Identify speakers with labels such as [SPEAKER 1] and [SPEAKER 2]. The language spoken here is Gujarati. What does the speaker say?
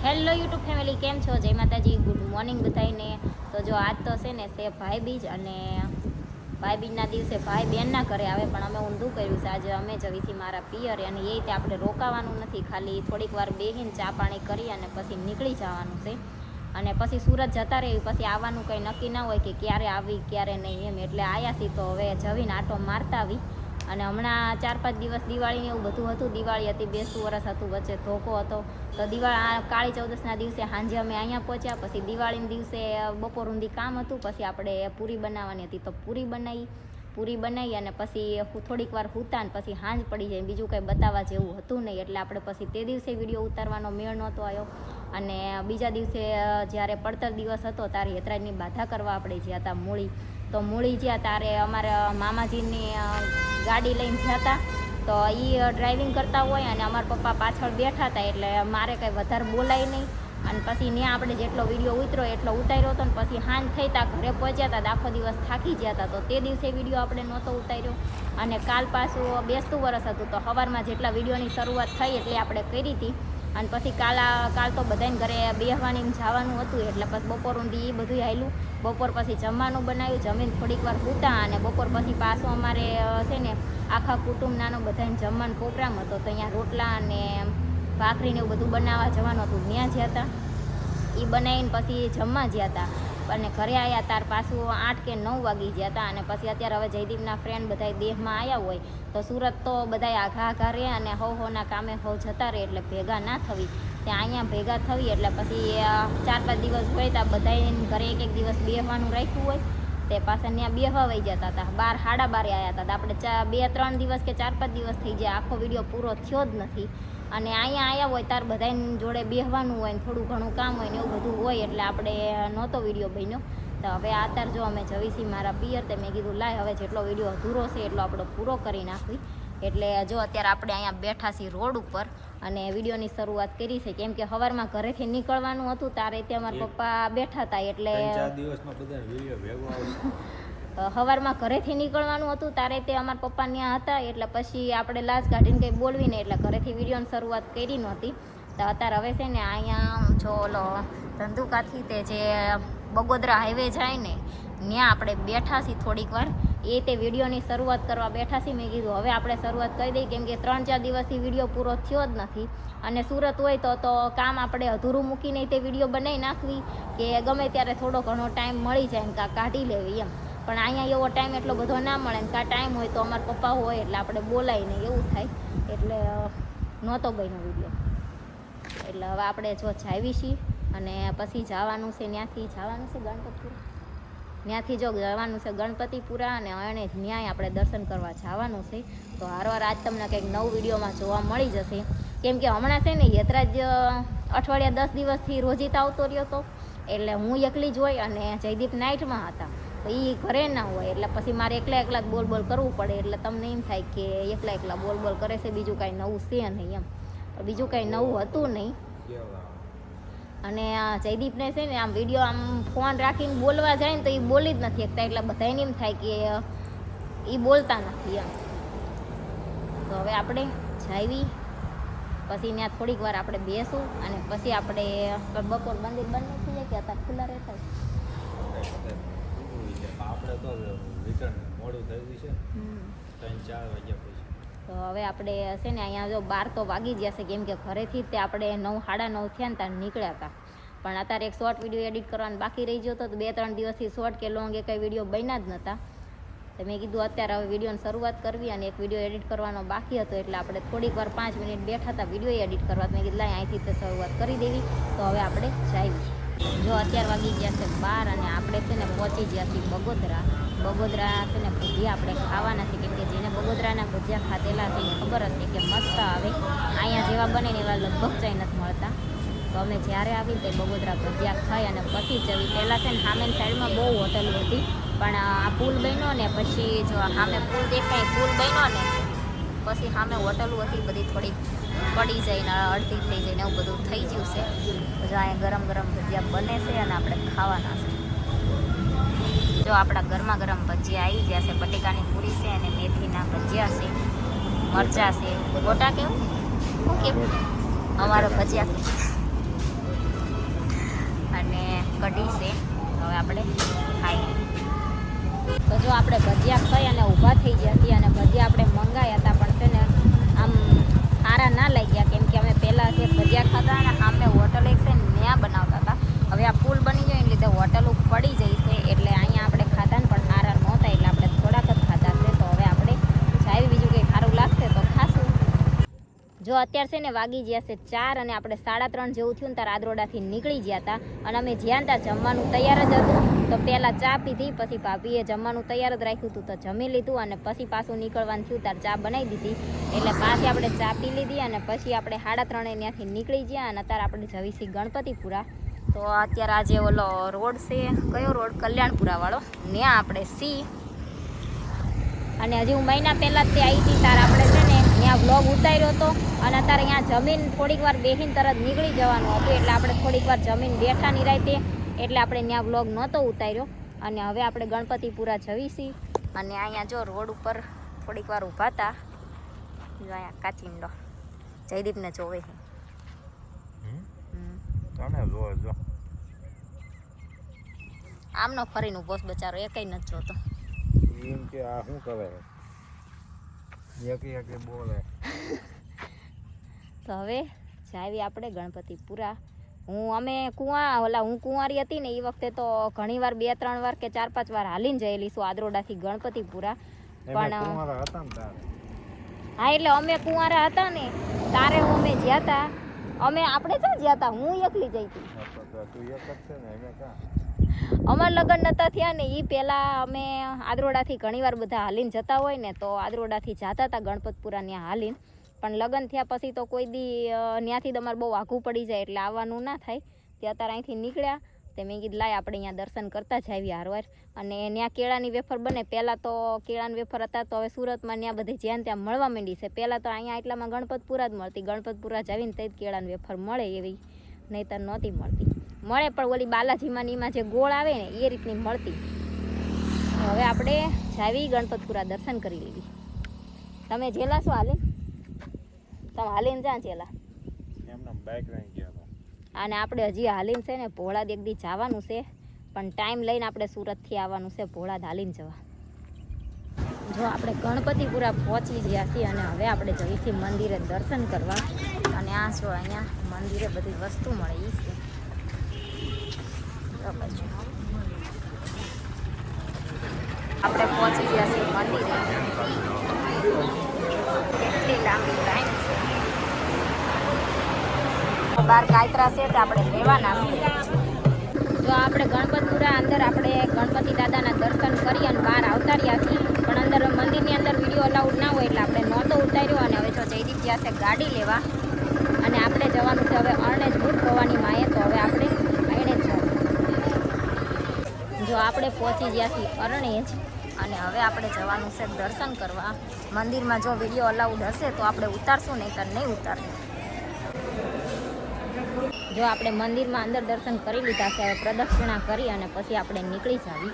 [SPEAKER 1] હેલો યુટ્યુબ ફેમિલી, કેમ છો? જય માતાજી, ગુડ મોર્નિંગ બધાને. તો જો આજ તો છે ને છે ભાઈ બીજ, અને ભાઈ બીજના દિવસે ભાઈ બહેનના ઘરે આવે, પણ અમે ઊંધું કર્યું છે. આજે અમે જવીશું મારા પિયર, અને એ રીતે આપણે રોકાવાનું નથી, ખાલી થોડીક વાર બેસીને ચા પાણી કરી અને પછી નીકળી જવાનું છે. અને પછી સુરત જતા રહી, પછી આવવાનું કંઈ નક્કી ના હોય કે ક્યારે આવી ક્યારે નહીં એમ. એટલે આવ્યા છીએ, તો હવે જવીને આટો મારતા આવી. અને હમણાં 4-5 દિવસ દિવાળીને એવું બધું હતું. દિવાળી હતી, બેસતું વરસ હતું, વચ્ચે ધોકો હતો. તો કાળી ચૌદસના દિવસે સાંજે અમે અહીંયા પહોંચ્યા. પછી દિવાળીના દિવસે બપોર ઊંધી કામ હતું, પછી આપણે પૂરી બનાવવાની હતી, તો પૂરી બનાવી અને પછી થોડીક વાર સૂતા, ને પછી સાંજ પડી જાય. બીજું કંઈ બતાવવા જેવું હતું નહીં, એટલે આપણે પછી તે દિવસે વિડીયો ઉતારવાનો મેળ નહોતો આવ્યો. અને બીજા દિવસે જ્યારે પડતર દિવસ હતો ત્યારે હેતરાજની બાધા કરવા આપણે જ્યાં હતા મૂળી. તો મૂળી જ્યાં ત્યારે અમારા મામાજીની ગાડી લઈને જ્યાં હતા. તો એ ડ્રાઇવિંગ કરતા હોય અને અમારા પપ્પા પાછળ બેઠા હતા, એટલે મારે કંઈ વધારે બોલાય નહીં. અને પછી ત્યાં આપણે જેટલો વિડીયો ઉતર્યો એટલો ઉતાર્યો હતો. ને પછી સાંજ થઈ ત્યાં ઘરે પહોંચ્યા હતા, આખો દિવસ થાકી ગયા હતા. તો તે દિવસે વિડીયો આપણે નહોતો ઉતાર્યો. અને કાલ પાછું બેસતું વરસ હતું, તો સવારમાં જેટલા વિડીયોની શરૂઆત થઈ એટલે આપણે કરી હતી. અને પછી કાલ તો બધાને ઘરે બેસવાની જવાનું હતું, એટલે પછી બપોર ઊંધી એ બધું આવેલું. બપોર પછી જમવાનું બનાવ્યું, જમીને થોડીક વાર સૂતા. અને બપોર પછી પાછું અમારે છે ને આખા કુટુંબ નાનો બધાને જમવાનો પ્રોગ્રામ હતો. તો અહીંયા રોટલા અને ભાખરીને એવું બધું બનાવવા જવાનું હતું, ત્યાં જ્યાં હતા. એ બનાવીને પછી જમવા જ્યાં હતા. અને ઘરે આવ્યા ત્યાર પાછું 8 કે 9 વાગી ગયા હતા. અને પછી અત્યારે હવે જયદીપના ફ્રેન્ડ બધા દેહમાં આવ્યા હોય, તો સુરત તો બધા આઘા રહે અને હોના કામે જતા રહે, એટલે ભેગા ના થવી. ત્યાં અહીંયા ભેગા થવી એટલે પછી 4-5 દિવસ હોય ત્યાં બધા ઘરે એક દિવસ બેસવાનું રાખ્યું હોય. તે પાછા ત્યાં બેસવા વહી જતા હતા. 12-12 આવ્યા હતા. આપણે 2-3 દિવસ કે 4-5 દિવસ થઈ ગયા, આખો વિડીયો પૂરો થયો જ નથી. અને અહીંયા આવ્યા હોય ત્યારે બધાની જોડે બેસવાનું હોય ને થોડું ઘણું કામ હોય ને એવું બધું હોય, એટલે આપણે નહોતો વિડીયો બન્યો. તો હવે અત્યારે જો અમે જવીશી મારા પિયર, તે મેં કીધું લાય હવે જેટલો વિડીયો અધૂરો છે એટલો આપણો પૂરો કરી નાખવી. એટલે જો અત્યારે આપણે અહીંયા બેઠા છીએ રોડ ઉપર, અને વિડીયોની શરૂઆત કરી છે. કેમ કે સવારમાં ઘરેથી નીકળવાનું હતું ત્યારે તે અમારા પપ્પા બેઠા હતા, એટલે
[SPEAKER 2] 4 દિવસમાં બધા વિડીયો ભેગો આવશે.
[SPEAKER 1] સવારમાં ઘરેથી નીકળવાનું હતું ત્યારે તે અમારા પપ્પા ત્યાં હતા, એટલે પછી આપણે લાજ કાઢીને કંઈ બોલવી નહીં, એટલે ઘરેથી વિડીયોની શરૂઆત કરી નહોતી. તો અત્યારે હવે છે ને અહીંયા જો ઓલો ધંધુકાથી તે જે બગોદરા હાઈવે જાય ને ત્યાં આપણે બેઠા છીએ થોડીક વાર. એ તે વિડીયોની શરૂઆત કરવા બેઠા છીએ. મેં કીધું હવે આપણે શરૂઆત કરી દઈએ, કેમ કે 3-4 દિવસથી વિડીયો પૂરો થયો જ નથી. અને સુરત હોય તો કામ આપણે અધૂરું મૂકીને તે વિડીયો બનાવી નાખવી, કે ગમે ત્યારે થોડો ઘણો ટાઈમ મળી જાય ને કાઢી લેવી એમ. પણ અહીંયા એવો ટાઈમ એટલો બધો ના મળે ને, કાં ટાઈમ હોય તો અમારા પપ્પા હોય એટલે આપણે બોલાય નહીં એવું થાય, એટલે નહોતો બન્યો વિડીયો. એટલે હવે આપણે જો જાવી છીએ, અને પછી જવાનું છે ત્યાંથી જવાનું છે ગણપતપુરા. ત્યાંથી જો જવાનું છે ગણપતિપુરા, અને એને ન્યાય આપણે દર્શન કરવા જવાનું છે. તો હારવાર આજ તમને કંઈક નવું વિડીયોમાં જોવા મળી જશે. કેમ કે હમણાં છે ને હેતરાજ અઠવાડિયા 10 દિવસથી રોજીત આવતો રહ્યો હતો, એટલે હું એકલી જ હોય અને જયદીપ નાઇટમાં હતા. તો એ ઘરે ના હોય, એટલે પછી મારે એકલા જ બોલ કરવું પડે. એટલે તમને એમ થાય કે એકલા બોલ કરે છે, બીજું કાંઈ નવું છે નહીં એમ. બીજું કાંઈ નવું હતું નહીં. અને જયદીપને છે ને આમ વિડીયો આમ ફોન રાખીને બોલવા જાય ને તો એ બોલી જ નથી શકતા, એટલે બધાને એમ થાય કે એ બોલતા નથી એમ. તો હવે આપણે જાવી, પછી ત્યાં થોડીક વાર આપણે બેસું, અને પછી આપણે બપોર મંદિર બંધ થઈ જાય કે અત્યારે ખુલ્લા રહેતા
[SPEAKER 2] આપણે તો રિટર્ન મોડું થઈ ગયું છે 3-4 વાગ્યા પછી.
[SPEAKER 1] તો હવે આપણે છે ને અહીંયા જો 12 તો વાગી જશે, કેમ કે ઘરેથી જ તે આપણે 9-9:30 થયા ને ત્યાં નીકળ્યા હતા. પણ અત્યારે એક શોર્ટ વિડીયો એડિટ કરવાનો બાકી રહી ગયો હતો, તો 2-3 દિવસથી શોર્ટ કે લોંગ એ કંઈ વિડીયો બન્યા જ નહોતા. તો મેં કીધું અત્યારે હવે વિડીયોની શરૂઆત કરવી, અને એક વિડીયો એડિટ કરવાનો બાકી હતો, એટલે આપણે થોડીક વાર 5 મિનિટ બેઠા હતા વિડીયો એડિટ કરવા. મેં કીધું લાય અહીંથી તે શરૂઆત કરી દેવી. તો હવે આપણે જાવી. જો અત્યારે વાગી ગયા છે 12, અને આપણે છે ને પહોંચી ગયા છીએ બગોદરા છે ને ભજીયા આપણે ખાવાના છે. કેમ કે જેને બગોદરાના ભજીયા ખાધેલા છે એને ખબર હશે કે મસ્ત આવે. અહીંયા જેવા બને ને એવા લગભગ ચાઈ નથી મળતા. તો અમે જ્યારે આવી તે બગોદરા ભજીયા ખાઈ અને પછી જવી. પહેલાં છે ને સામેની સાઈડમાં બહુ હોટલ હતી, પણ આ પુલ બન્યો ને પછી જો સામે પુલ દેખાય, પુલ બન્યો ને પછી સામે હોટલો હતી બધી થોડીક પડી જાય ને અડધી થઈ જાય ને એવું બધું થઈ ગયું છે. જો અહીંયા ગરમ ભજીયા બને છે અને આપણે ખાવાના છે. જો આપણા ગરમ ભજીયા આવી ગયા છે. બટેકાની પૂરી છે અને મેથીના ભજીયા છે, મરચાં છે. ગોટા કેવું શું કેવું અમારા ભજીયા અને કઢી છે. હવે આપણે ખાઈએ. તો જો આપણે ભજીયા ખાઈ અને ઊભા થઈ ગયા છીએ અને ભજીયા આપણે મંગાવ્યા હતા પણ છે ને આમ સારા ના લાગ્યા કેમ કે અમે પહેલાં જે ભજીયા ખાતા અને સામે હોટલ એક છે ને ત્યાં બનાવતા હતા. હવે આ પુલ બની જાય એને લીધે હોટલ પડી જાય છે એટલે અહીંયા આપણે ખાતા ને પણ સારા નહોતા એટલે આપણે થોડાક જ ખાતા છે. તો હવે આપણે જાય બીજું કંઈ સારું લાગશે તો ખાશું. જો અત્યારે છે ને વાગી ગયા છે 4 અને આપણે 3:30 જેવું થયું ને ત્યારે આદરોડાથી નીકળી ગયા હતા અને અમે જ્યાં ત્યાં જમવાનું તૈયાર જ હતું. તો પહેલાં ચા પીધી, પછી ભાભીએ જમવાનું તૈયાર જ રાખ્યું હતું તો જમી લીધું અને પછી પાછું નીકળવાનું થયું ત્યારે ચા બનાવી દીધી એટલે પાછી આપણે ચા પી લીધી અને પછી આપણે 3:30 ત્યાંથી નીકળી ગયા અને અત્યારે આપણે જવી છીએ ગણપતિપુરા. તો અત્યારે આજે ઓલો રોડ છે, કયો રોડ, કલ્યાણપુરાવાળો, ત્યાં આપણે સી અને હજી હું મહિના પહેલાં જ તે આવી હતી ત્યારે આપણે છે ને ત્યાં વ્લોગ ઉતાર્યો હતો અને અત્યારે અહીંયા જમીન થોડીક વાર બેસીને તરત નીકળી જવાનું હતું એટલે આપણે થોડીક વાર જમીન બેઠા ની રાતે એટલે આપણે ત્યાં વ્લોગ નહોતો ઉતાર્યો. અને હવે આપણે ગણપતિપુરા જવી છીએ અને અહીંયા જો રોડ ઉપર થોડીક વાર ઊભા હતા. જો અહીંયા કાચિંડો જયદીપને જોવે છે. આમનો ફરીને ઊભો છે બચારો, એ કંઈ નથી જોતો.
[SPEAKER 2] એમ કે આ શું કરે એક બોલે.
[SPEAKER 1] તો હવે જાવી આપણે ગણપતિપુરા. હું કુંવારી હતી ને એ વખતે તો ઘણી વાર 2-3 વાર કે 4-5 વાર હાલીને જયેલી છું આદરોડાથી ગણપતિપુરા. પણ હા એટલે અમે કુંવારા હતા ને તારે અમે જ્યાં હતા આપણે ક્યાં જ્યાં હતા, હું એકલી જઈ હતી. અમાર લગ્ન નતા થયા ને એ પહેલાં અમે આદરોડાથી ઘણી વાર બધા હાલીને જતા હોય ને તો આદરોડાથી જતા હતા ગણપતપુરા ત્યાં હાલીને. પણ લગ્ન થયા પછી તો કોઈ દી ત્યાંથી તમારે બહુ આઘું પડી જાય એટલે આવવાનું ના થાય. તે અત્યારે અહીંથી નીકળ્યા તે મેં કીધું લાય આપણે અહીંયા દર્શન કરતા જ આવીએ હારવાર. અને ત્યાં કેળાની વેફર બને, પહેલાં તો કેળાની વેફર હતા તો હવે સુરતમાં ત્યાં બધે જ્યાં ત્યાં મળવા માંડી છે. પહેલાં તો અહીંયા એટલામાં ગણપતપુરા જ મળતી, ગણપતપુરા જાવીને તે જ કેળાની વેફર મળે એવી, નહીંતર નહોતી મળતી. મળે પણ ઓલી બાલાજીમાં એમાં જે ગોળ આવે ને એ રીતની મળતી. હવે આપણે જાવી ગણપતપુરા દર્શન કરી લેવી. તમે જેલા છો હાલે? તમે હાલીને જ્યાં જેલા અને આપણે હજી હાલીને છે ને ભોળાદ એક દી જવાનું છે પણ ટાઈમ લઈને આપણે સુરતથી આવવાનું છે ભોળાદ હાલીને જવા. જો આપણે ગણપતિપુરા પહોંચી ગયા છીએ અને હવે આપણે જઈએ છીએ મંદિરે દર્શન કરવા. અને આ જો અહીંયા મંદિરે બધી વસ્તુ મળે એ છે. આપણે પહોંચી ગયા છીએ મંદિરે. કેટલી લાંબી લાઈન છે. બહાર કાયતરા છે તો આપણે લેવાના છે. જો આપણે ગણપતપુરા અંદર આપણે ગણપતિ દાદાના દર્શન કરી અને બહાર આવતા રહ્યા છીએ પણ અંદર મંદિરની અંદર વિડીયો અલાઉડ ના હોય એટલે આપણે નહોતો ઉતાર્યો. અને હવે જો જયદીપ ગયા છે ગાડી લેવા અને આપણે જવાનું છે હવે અરણેજ ભૂત ભવાની માએ. તો હવે આપણે એને જ જવાનું. જો આપણે પહોંચી ગયા છીએ અરણેજ અને હવે આપણે જવાનું છે દર્શન કરવા. મંદિરમાં જો વિડીયો અલાઉડ હશે તો આપણે ઉતારશું, નહીં તો નહીં ઉતારશું. જો આપણે મંદિરમાં અંદર દર્શન કરી લીધા છે, હવે પ્રદક્ષિણા કરી અને પછી આપણે નીકળી જાવી.